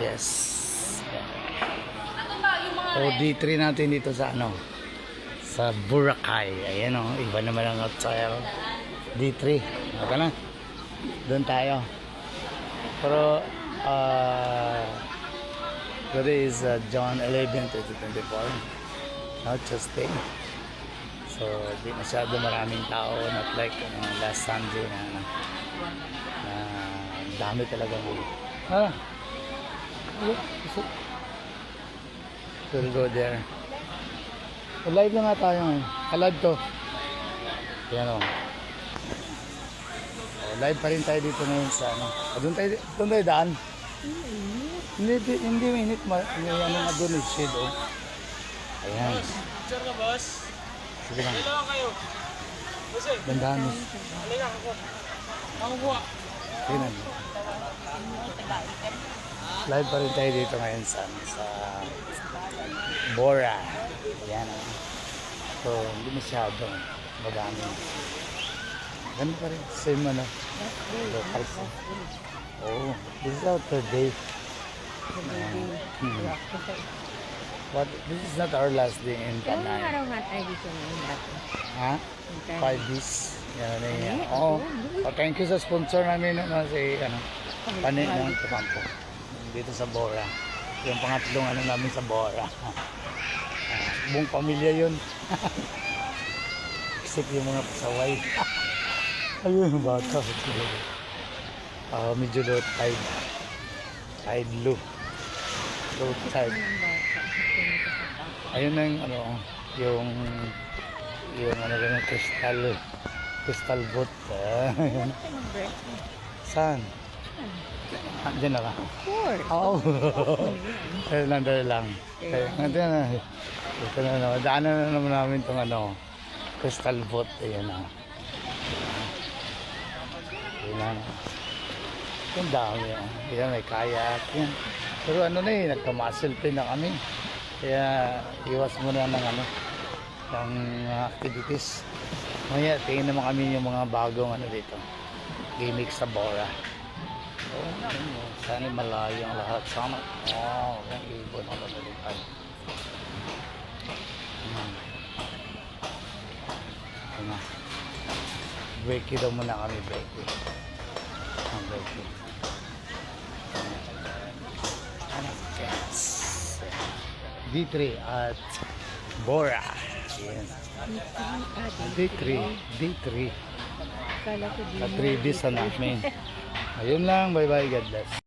Yes. So D3 natin dito sa ano, sa Boracay. Ayan o, iba naman ang hotel. D3. Okay na. Doon tayo. Pero today is John 11, 2024. Now Tuesday. So di masyado maraming tao, not like last Sunday na dami talaga mo. We'll go there. Live lang nga tayo ngayon. Live to. Yan o. Live pa rin tayo dito ngayon sa ano. Doon tayo daan. Hindi minute. May ano nga doon is shade o. Ayan. Picture ka, boss? Sige lang. Dito kayo. Boss, Dandahan mo. halika ako. Ako buwa. Sige lang. Live pa rin tayo dito ngayon sa Bora. Ayan o. So, hindi masyado. Madami. Ganun pa rin. Same ano. Local po. Oh, this is our third day. But this is not our last day in Ilang Panay. araw nga tayo dito ngayon dati? Ha? 5 days. Yan na yan. Oh, thank you sa sponsor namin si Panay ng Kapampo. Dito sa Bora. Yung pangatlong ano namin sa Bora. Buong pamilya yun. Except yung mga pasaway. Ayun, bata. Medyo low tide. Tide low. Low tide. Ayun na yung ano, yung ano rin yung crystal boat. Saan? Diyan na ba? Sure. Oo. Dahil lang. Ito na. Ito na naman. Daanan na naman namin itong ano, crystal boat. Ayan na. Ayan na. Ang dami. Ayan, may kayak. Ayan. Pero ano na eh, nagka-muscle pain na kami. Kaya iwas muna ng ano, ng activities. Maya, tingin naman kami yung mga bagong ano dito. Gimmick sa Bora. Oh, sana malayo ang lahat. Sana. Oh, ang ibon ang lalalipan. Ano? Breaky daw muna kami, breaky. Ang breaky. Ano? Yes. D3 at Bora. Yes. D3. Kala ko At 3 days na namin. Ayun lang. Bye-bye. God bless.